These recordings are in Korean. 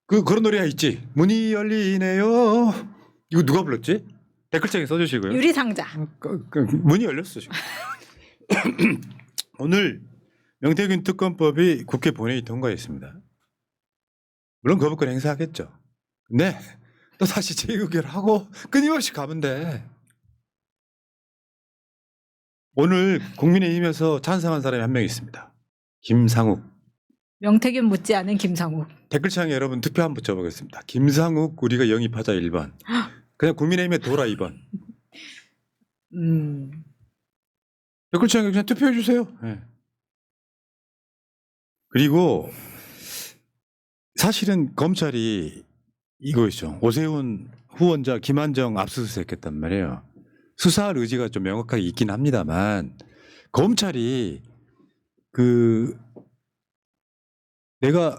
그런 노래가 있지. 문이 열리네요. 이거 누가 불렀지? 댓글창에 써주시고요. 유리상자. 문이 열렸어 지금. 오늘 명태균 특검법이 국회 본회의 통과했습니다. 물론 거부권 행사하겠죠. 근데 또 다시 재의결을 하고 끊임없이 가면 돼. 오늘 국민의힘에서 찬성한 사람이 한 명 있습니다. 김상욱. 명태균 묻지 않은 김상욱. 댓글창에 여러분 투표 한번 붙여보겠습니다. 김상욱 우리가 영입하자 1번. 그냥 국민의힘에 돌아 2번. 댓글창에 그냥 투표해 주세요. 네. 그리고 사실은 검찰이 이거였죠. 오세훈 후원자 김한정 압수수색했단 말이에요. 수사할 의지가 좀 명확하게 있긴 합니다만 검찰이 내가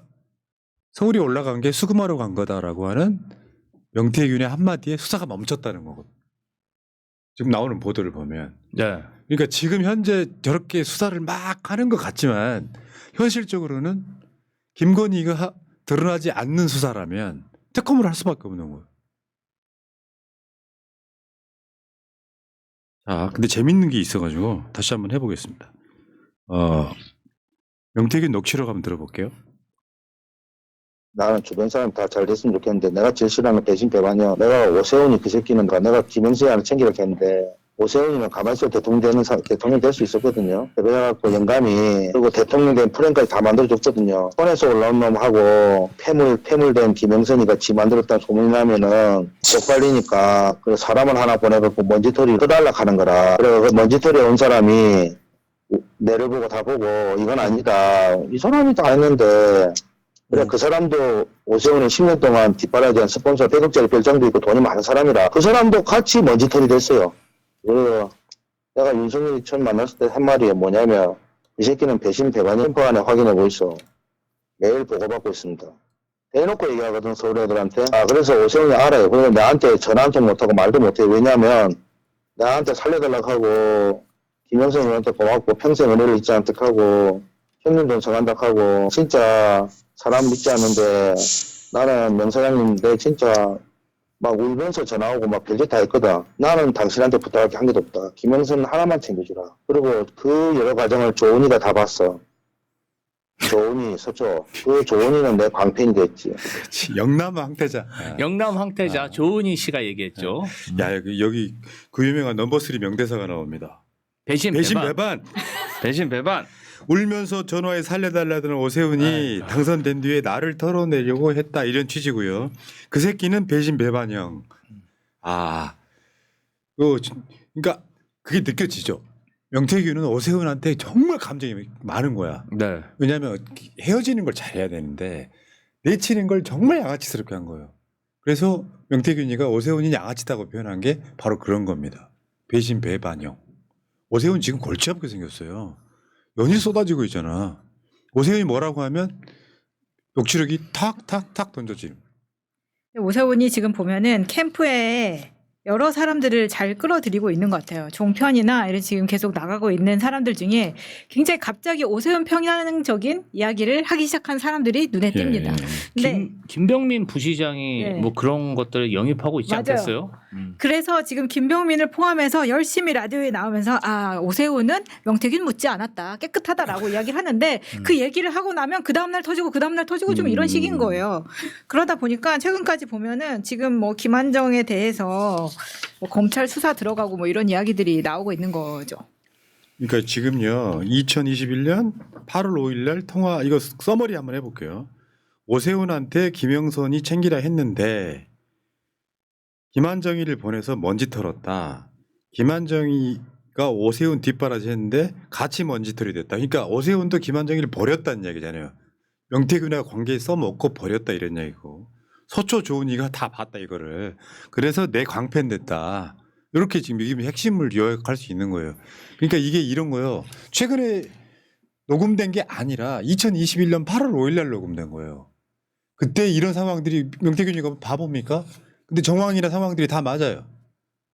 서울에 올라간 게 수금하러 간 거다라고 하는 명태균의 한마디에 수사가 멈췄다는 거거든요. 지금 나오는 보도를 보면. 네. 그러니까 지금 현재 저렇게 수사를 막 하는 것 같지만 현실적으로는 김건희가 드러나지 않는 수사라면 특검을 할 수밖에 없는 거예요. 자, 근데 재밌는 게 있어가지고 다시 한번 해보겠습니다. 명태균 녹취록 한번 들어볼게요. 나는 주변 사람 다 잘 됐으면 좋겠는데 내가 제일 싫어하는 배신 배반이야. 내가 오세훈이 그 새끼는 내가 김영수한테 챙기려고 했는데 오세훈이는 가만히 있어도 대통령 될 수 있었거든요. 그래갖고 영감이 그리고 대통령 된 프랭까지 다 만들어줬거든요. 손에서 올라온 놈하고 폐물된 김영선이가 지 만들었다는 소문이 나면은 쪽팔리니까 그 사람을 하나 보내갖고 먼지털이 떠달라 하는 거라. 그래 그 먼지털이 온 사람이 내를 보고 다 보고 이건 아니다. 이 사람이 다 했는데 그래 그 사람도 오세훈이 10년 동안 뒷바라지한 스폰서 100억짜리 별장도 있고 돈이 많은 사람이라 그 사람도 같이 먼지털이 됐어요. 그래서 내가 윤석열이 처음 만났을 때 한 말이 뭐냐면 이 새끼는 배신 배반이 캠프 안에 확인해 보이소. 매일 보고받고 있습니다. 대놓고 얘기하거든 서울 애들한테. 그래서 오세훈이 알아요. 그래서 나한테 전화 한 통 못하고 말도 못해. 왜냐면 나한테 살려달라고 하고 김영선이한테 고맙고 평생 은혜를 잊지 않도록 하고 형님 돈 정한다고 하고 진짜 사람 믿지 않는데 나는 명사장님 내 진짜 막 울면서 전화오고 막 별짓 다 했거든. 나는 당신한테 부탁할 게 한 개도 없다. 김영선 하나만 챙겨주라. 그리고 그 여러 과정을 조은이가 다 봤어. 조은이, 서초. 그 조은이는 내 광팬이 됐지. 그렇지. 영남 황태자. 영남 황태자 조은희 씨가 얘기했죠. 야 여기 그 유명한 넘버3 명대사가 나옵니다. 배신 배반. 배신 배반. 울면서 전화에 살려달라던 오세훈이 당선된 뒤에 나를 털어내려고 했다 이런 취지고요. 그 새끼는 배신 배반형. 그러니까 그게 느껴지죠. 명태균은 오세훈한테 정말 감정이 많은 거야. 네. 왜냐하면 헤어지는 걸 잘해야 되는데 내치는 걸 정말 양아치스럽게 한 거예요. 그래서 명태균이가 오세훈이 양아치다고 표현한 게 바로 그런 겁니다. 배신 배반형. 오세훈 지금 골치 아프게 생겼어요. 연일 쏟아지고 있잖아. 오세훈이 뭐라고 하면 녹취록이 탁탁탁 던져지는. 오세훈이 지금 보면은 캠프에 여러 사람들을 잘 끌어들이고 있는 것 같아요. 종편이나 이런 지금 계속 나가고 있는 사람들 중에 굉장히 갑자기 오세훈 평양적인 이야기를 하기 시작한 사람들이 눈에 띕니다. 근데 김병민 부시장이 네. 뭐 그런 것들을 영입하고 있지 맞아요. 않겠어요? 그래서 지금 김병민을 포함해서 열심히 라디오에 나오면서 오세훈은 명태균 묻지 않았다. 깨끗하다라고 이야기를 하는데 그 얘기를 하고 나면 그 다음날 터지고 그 다음날 터지고 좀 이런 식인 거예요. 그러다 보니까 최근까지 보면은 지금 뭐 김한정에 대해서 뭐 검찰 수사 들어가고 뭐 이런 이야기들이 나오고 있는 거죠. 그러니까 지금요 2021년 8월 5일 날 통화 이거 서머리 한번 해볼게요. 오세훈한테 김영선이 챙기라 했는데 김한정이를 보내서 먼지 털었다. 김한정이가 오세훈 뒷바라지 했는데 같이 먼지털이 됐다. 그러니까 오세훈도 김한정이를 버렸다는 얘기잖아요. 명태균하고 관계 써먹고 버렸다 이런 얘기고. 서초 조은이가 다 봤다 이거를. 그래서 내 광팬 됐다. 이렇게 지금 이게 핵심을 요약할 수 있는 거예요. 그러니까 이게 이런 거예요. 최근에 녹음된 게 아니라 2021년 8월 5일 날 녹음된 거예요. 그때 이런 상황들이 명태균이가 바보입니까? 근데 정황이나 상황들이 다 맞아요.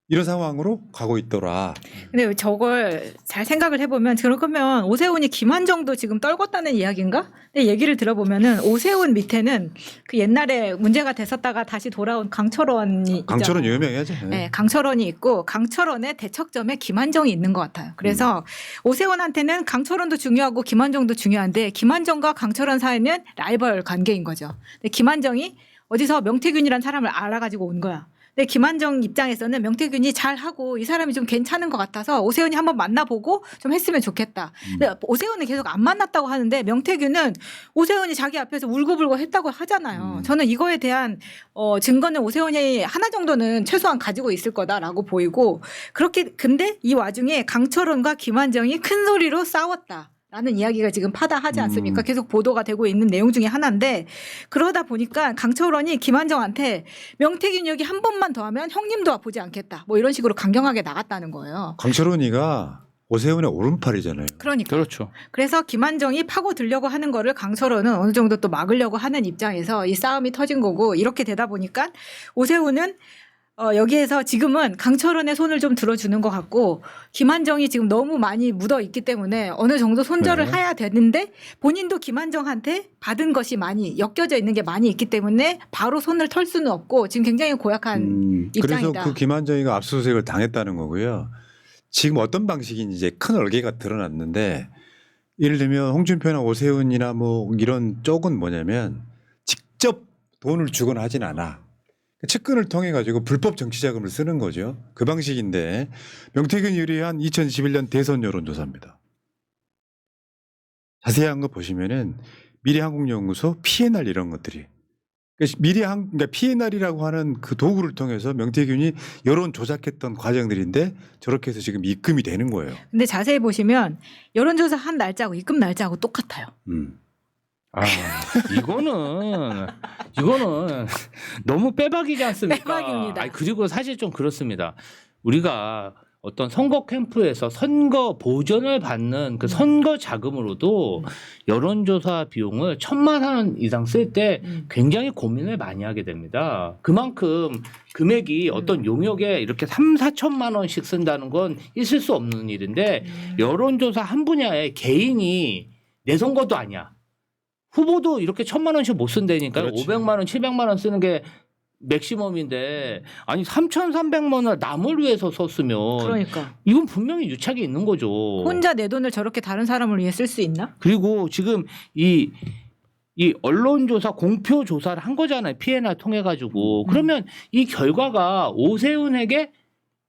이런 상황으로 가고 있더라. 근데 저걸 잘 생각을 해보면 그러면 오세훈이 김한정도 지금 떨궜다는 이야기인가? 근데 얘기를 들어보면은 오세훈 밑에는 그 옛날에 문제가 됐었다가 다시 돌아온 강철원이 강철은 있잖아요. 유명하죠. 네, 강철원이 있고 강철원의 대척점에 김한정이 있는 것 같아요. 그래서 오세훈한테는 강철원도 중요하고 김한정도 중요한데 김한정과 강철원 사이는 라이벌 관계인 거죠. 근데 김한정이 어디서 명태균이란 사람을 알아가지고 온 거야. 근데 김한정 입장에서는 명태균이 잘하고 이 사람이 좀 괜찮은 것 같아서 오세훈이 한번 만나보고 좀 했으면 좋겠다. 근데 오세훈은 계속 안 만났다고 하는데 명태균은 오세훈이 자기 앞에서 울고불고 했다고 하잖아요. 저는 이거에 대한 증거는 오세훈이 하나 정도는 최소한 가지고 있을 거다라고 보이고 그렇게 근데 이 와중에 강철원과 김한정이 큰 소리로 싸웠다. 라는 이야기가 지금 파다하지 않습니까? 계속 보도가 되고 있는 내용 중에 하나인데 그러다 보니까 강철원이 김한정한테 명태균 여기 한 번만 더 하면 형님도 보지 않겠다. 뭐 이런 식으로 강경하게 나갔다는 거예요. 강철원이가 오세훈의 오른팔이잖아요. 그러니까. 그렇죠. 그래서 김한정이 파고들려고 하는 거를 강철원은 어느 정도 또 막으려고 하는 입장에서 이 싸움이 터진 거고 이렇게 되다 보니까 오세훈은 여기에서 지금은 강철원의 손을 좀 들어주는 것 같고 김한정이 지금 너무 많이 묻어 있기 때문에 어느 정도 손절을 네. 해야 되는데 본인도 김한정한테 받은 것이 많이 엮여져 있는 게 많이 있기 때문에 바로 손을 털 수는 없고 지금 굉장히 고약한 그래서 입장이다. 그 김한정이가 압수수색을 당했다는 거고요. 지금 어떤 방식인지 이제 큰 얼개가 드러났는데 예를 들면 홍준표나 오세훈이나 뭐 이런 쪽은 뭐냐면 직접 돈을 주거나 하진 않아. 측근을 통해 가지고 불법 정치 자금을 쓰는 거죠. 그 방식인데 명태균이 유리한 2021년 대선 여론조사입니다. 자세한 거 보시면은 미래한국연구소 PNR 이런 것들이 그러니까 PNR이라고 하는 그 도구를 통해서 명태균이 여론 조작했던 과정들인데 저렇게 해서 지금 입금이 되는 거예요. 근데 자세히 보시면 여론조사 한 날짜하고 입금 날짜하고 똑같아요. 아, 이거는 너무 빼박이지 않습니까? 빼박입니다. 아니, 그리고 사실 좀 그렇습니다. 우리가 어떤 선거 캠프에서 선거 보전을 받는 그 선거 자금으로도 여론조사 비용을 1,000만 원 이상 쓸 때 굉장히 고민을 많이 하게 됩니다. 그만큼 금액이 어떤 용역에 이렇게 3,4천만 원씩 쓴다는 건 있을 수 없는 일인데 여론조사 한 분야에 개인이 내 선거도 아니야. 후보도 이렇게 1,000만 원씩 못 쓴다니까요. 그렇지. 500만 원, 700만 원 쓰는 게 맥시멈인데 아니 3,300만 원 남을 위해서 썼으면 그러니까 이건 분명히 유착이 있는 거죠. 혼자 내 돈을 저렇게 다른 사람을 위해 쓸 수 있나? 그리고 지금 이 언론조사 공표 조사를 한 거잖아요. PNR 통해 가지고 그러면 이 결과가 오세훈에게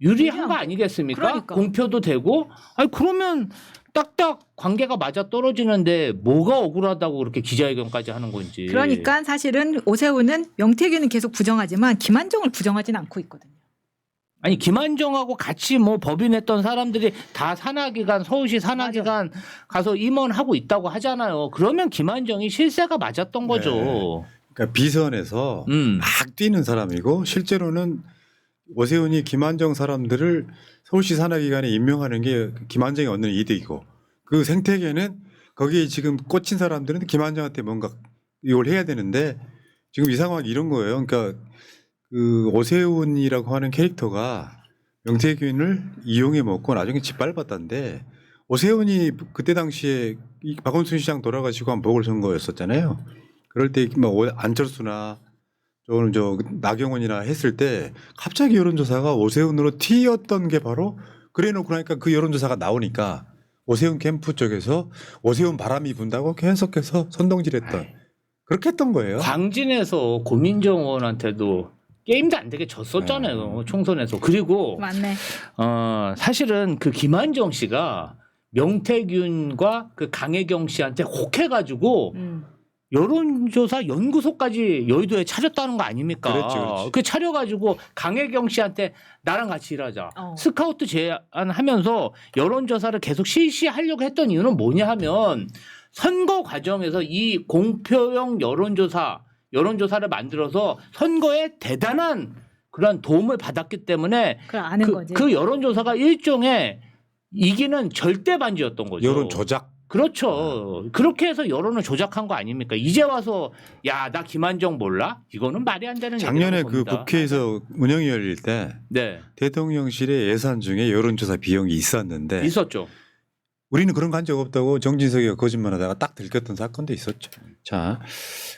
유리한 거 아니겠습니까? 그러니까. 공표도 되고 아니 그러면 딱딱 관계가 맞아 떨어지는데 뭐가 억울하다고 그렇게 기자회견까지 하는 건지. 그러니까 사실은 오세훈은 명태균은 계속 부정하지만 김한정을 부정하지는 않고 있거든요. 아니 김한정하고 같이 뭐 법인했던 사람들이 다 산하기관 서울시 산하기관 가서 임원하고 있다고 하잖아요. 그러면 김한정이 실세가 맞았던 거죠. 그러니까 비선에서 막 뛰는 사람이고 실제로는 오세훈이 김한정 사람들을 서울시 산하기관에 임명하는 게 김한정이 얻는 이득이고 그 생태계는 거기에 지금 꽂힌 사람들은 김한정한테 뭔가 이걸 해야 되는데 지금 이 상황이 이런 거예요. 그러니까 그 오세훈이라고 하는 캐릭터가 명태균을 이용해 먹고 나중에 짓밟았다는데 오세훈이 그때 당시에 이 박원순 시장 돌아가시고 한 보궐선거였었잖아요. 그럴 때 뭐 안철수나 또는 저 나경원이나 했을 때 갑자기 여론조사가 오세훈으로 튀었던 게 바로 그래놓고 나니까 그 여론조사가 나오니까 오세훈 캠프 쪽에서 오세훈 바람이 분다고 계속해서 선동질했던 그렇게 했던 거예요. 광진에서 고민정 의원한테도 게임도 안 되게 졌었잖아요. 총선에서. 그리고 맞네. 사실은 그 김한정 씨가 명태균과 그 강혜경 씨한테 혹해가지고 여론조사 연구소까지 여의도에 차렸다는 거 아닙니까? 그렇지. 그 차려가지고 강혜경 씨한테 나랑 같이 일하자. 스카우트 제안하면서 여론조사를 계속 실시하려고 했던 이유는 뭐냐 하면 선거 과정에서 이 공표용 여론조사를 만들어서 선거에 대단한 그런 도움을 받았기 때문에 그걸 아는 거지. 그 여론조사가 일종의 이기는 절대 반지였던 거죠. 여론 조작. 그렇죠. 그렇게 해서 여론을 조작한 거 아닙니까? 이제 와서 야, 나 김한정 몰라? 이거는 말이 안 되는 작년에 얘기라고 그 봅니다. 국회에서 운영이 열릴 때 네, 대통령실의 예산 중에 여론조사 비용이 있었는데 있었죠. 우리는 그런 거 한 적 없다고 정진석이가 거짓말하다가 딱 들켰던 사건도 있었죠. 자,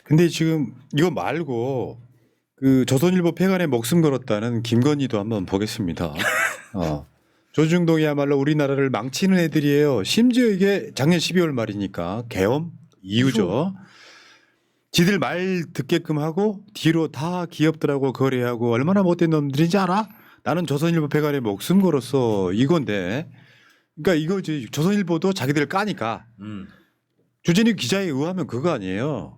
근데 지금 이거 말고 그 조선일보 폐간에 목숨 걸었다는 김건희도 한번 보겠습니다. 조중동이야말로 우리나라를 망치는 애들이에요. 심지어 이게 작년 12월 말이니까 계엄 이후죠. 지들 말 듣게끔 하고 뒤로 다 기업들하고 거래하고 얼마나 못된 놈들인지 알아? 나는 조선일보 폐간에 목숨 걸었어 이건데. 그러니까 이거지. 조선일보도 자기들 까니까 주진우 기자에 의하면 그거 아니에요.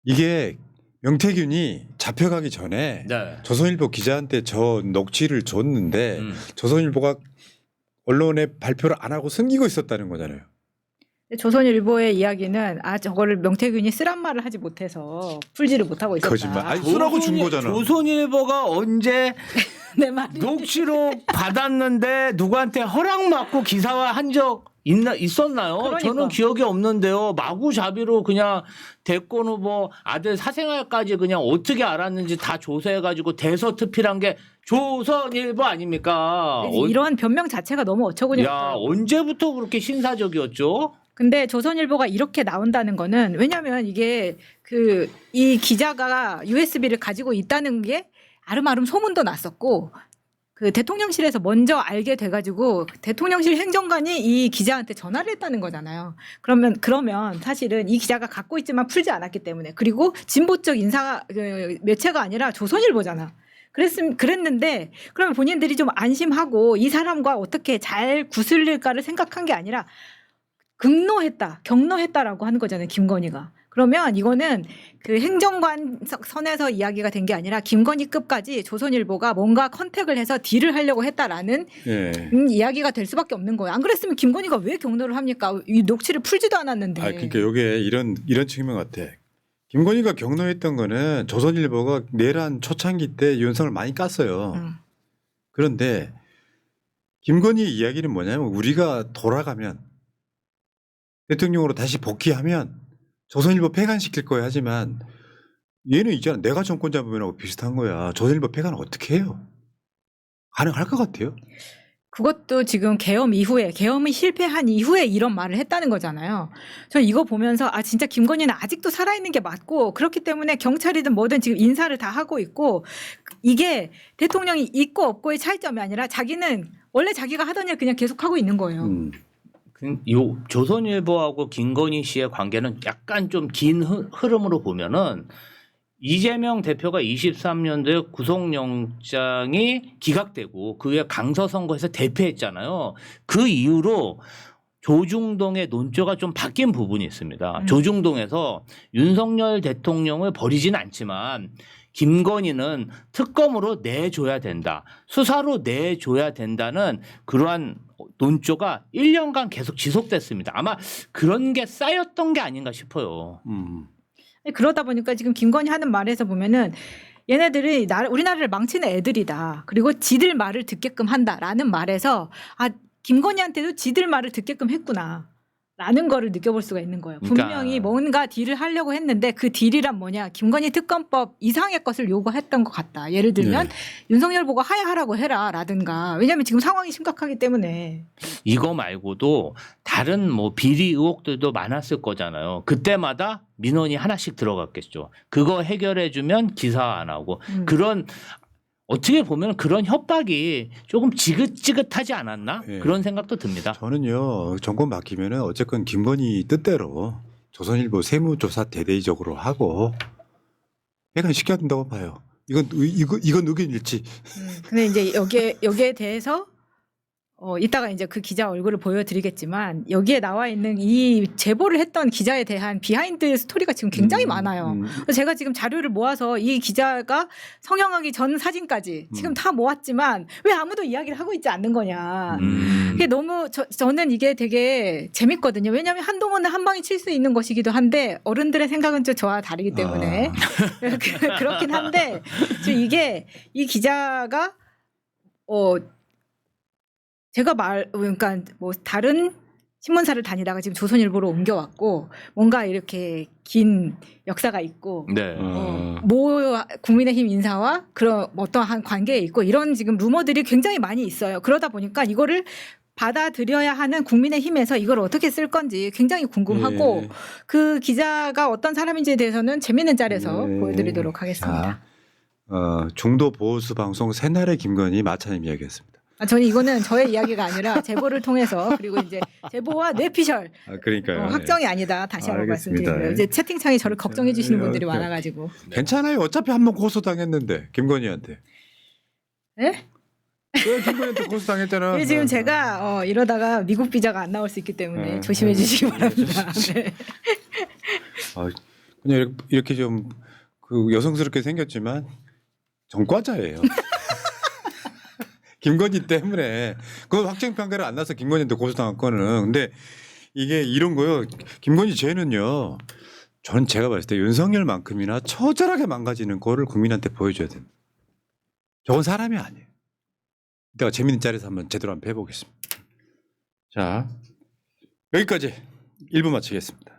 이게 명태균이 잡혀가기 전에 네. 조선일보 기자한테 저 녹취를 줬는데 조선일보가 언론에 발표를 안 하고 숨기고 있었다는 거잖아요. 조선일보의 이야기는 저거를 명태균이 쓰란 말을 하지 못해서 풀지를 못하고 있었다. 거짓말. 아니, 쓰라고 준 거잖아. 조선일보가 언제 내 말이. 녹취록 받았는데 누구한테 허락 받고 기사화한 적 있었나요? 그러니까. 저는 기억이 없는데요. 마구잡이로 그냥 대권 후보 아들 사생활까지 그냥 어떻게 알았는지 다 조사해가지고 대서특필한 게 조선일보 아닙니까? 이런 변명 자체가 너무 어처구니 야, 없어요. 언제부터 그렇게 신사적이었죠? 근데 조선일보가 이렇게 나온다는 거는 왜냐하면 이게 이 기자가 USB를 가지고 있다는 게 아름아름 소문도 났었고 그 대통령실에서 먼저 알게 돼가지고 대통령실 행정관이 이 기자한테 전화를 했다는 거잖아요. 그러면 사실은 이 기자가 갖고 있지만 풀지 않았기 때문에 그리고 진보적 매체가 아니라 조선일보잖아. 그랬는데 그러면 본인들이 좀 안심하고 이 사람과 어떻게 잘 구슬릴까를 생각한 게 아니라 경로했다라고 하는 거잖아요. 김건희가. 그러면 이거는 그 행정관 선에서 이야기가 된 게 아니라 김건희급까지 조선일보가 뭔가 컨택을 해서 딜을 하려고 했다라는 예. 이야기가 될 수밖에 없는 거예요. 안 그랬으면 김건희가 왜 경로를 합니까? 이 녹취를 풀지도 않았는데. 그러니까 이게 이런 측면 같아. 김건희가 경로했던 거는 조선일보가 내란 초창기 때 윤석을 많이 깠어요. 그런데 김건희 이야기는 뭐냐면 우리가 돌아가면 대통령으로 다시 복귀하면 조선일보 폐간시킬 거야 하지만 얘는 있잖아. 내가 정권 잡으면 비슷한 거야. 조선일보 폐간을 어떻게 해요? 가능할 것 같아요? 그것도 지금 계엄이 실패한 이후에 이런 말을 했다는 거잖아요. 저는 이거 보면서 진짜 김건희는 아직도 살아있는 게 맞고 그렇기 때문에 경찰이든 뭐든 지금 인사를 다 하고 있고 이게 대통령이 있고 없고의 차이점이 아니라 자기는 원래 자기가 하던 일 그냥 계속하고 있는 거예요. 요 조선일보하고 김건희 씨의 관계는 약간 좀 긴 흐름으로 보면은 이재명 대표가 23년도에 구속영장이 기각되고 그 후에 강서선거에서 대패했잖아요. 그 이후로 조중동의 논조가 좀 바뀐 부분이 있습니다. 조중동에서 윤석열 대통령을 버리지는 않지만 김건희는 특검으로 내줘야 된다. 수사로 내줘야 된다는 그러한 논조가 1년간 계속 지속됐습니다. 아마 그런 게 쌓였던 게 아닌가 싶어요. 그러다 보니까 지금 김건희 하는 말에서 보면은 얘네들이 우리나라를 망치는 애들이다. 그리고 지들 말을 듣게끔 한다라는 말에서 김건희한테도 지들 말을 듣게끔 했구나. 라는 거를 느껴볼 수가 있는 거예요. 분명히 뭔가 딜을 하려고 했는데 그 딜이란 뭐냐. 김건희 특검법 이상의 것을 요구했던 것 같다. 예를 들면 윤석열 보고 하야하라고 해라 라든가. 왜냐하면 지금 상황이 심각하기 때문에. 이거 말고도 다른 비리 의혹들도 많았을 거잖아요. 그때마다 민원이 하나씩 들어갔겠죠. 그거 해결해주면 기사 안 하고 그런 어떻게 보면 그런 협박이 조금 지긋지긋하지 않았나? 그런 생각도 듭니다. 저는요. 정권 바뀌면은 어쨌건 김건희 뜻대로 조선일보 세무조사 대대적으로 하고 폐간 시켜야 된다고 봐요. 이건 의견 일치. 근데 이제 여기에 대해서 이따가 이제 그 기자 얼굴을 보여드리겠지만 여기에 나와 있는 이 제보를 했던 기자에 대한 비하인드 스토리가 지금 굉장히 많아요. 그래서 제가 지금 자료를 모아서 이 기자가 성형하기 전 사진까지 지금 다 모았지만 왜 아무도 이야기를 하고 있지 않는 거냐. 이게 너무 저는 이게 되게 재밌거든요. 왜냐하면 한동훈은 한 방에 칠 수 있는 것이기도 한데 어른들의 생각은 좀 저와 다르기 때문에 그렇긴 한데 지금 이 기자가 제가 그러니까 다른 신문사를 다니다가 지금 조선일보로 옮겨왔고 뭔가 이렇게 긴 역사가 있고 네. 모 국민의힘 인사와 그런 어떠한 관계에 있고 이런 지금 루머들이 굉장히 많이 있어요. 그러다 보니까 이거를 받아들여야 하는 국민의힘에서 이걸 어떻게 쓸 건지 굉장히 궁금하고 예. 그 기자가 어떤 사람인지에 대해서는 재미있는 짤에서 예. 보여드리도록 하겠습니다. 자, 중도 보수 방송 새날의 김건희 마차님 이야기했습니다. 저는 이거는 저의 이야기가 아니라 제보를 통해서 그리고 이제 제보와 뇌피셜 그러니까요. 확정이 아니다. 다시 한번 알겠습니다. 말씀드리고요. 이제 채팅창에 저를 걱정해 주시는 분들이 오케이. 많아가지고. 괜찮아요. 어차피 한 번 고소당했는데 김건희한테. 네? 왜 김건희한테 고소당했잖아. 이게 지금 제가 이러다가 미국 비자가 안 나올 수 있기 때문에 네. 조심해 주시기 바랍니다. 네. 그냥 이렇게 좀 그 여성스럽게 생겼지만 전과자예요. 김건희 때문에 그건 확정 판결이 안 나서 김건희한테 고소당한 거는. 근데 이게 이런 거요. 김건희 죄는요. 저는 제가 봤을 때 윤석열만큼이나 처절하게 망가지는 거를 국민한테 보여줘야 됩니다. 저건 사람이 아니에요. 이따가 재밌는 자리에서 한번 제대로 한번 해보겠습니다. 자, 여기까지 1부 마치겠습니다.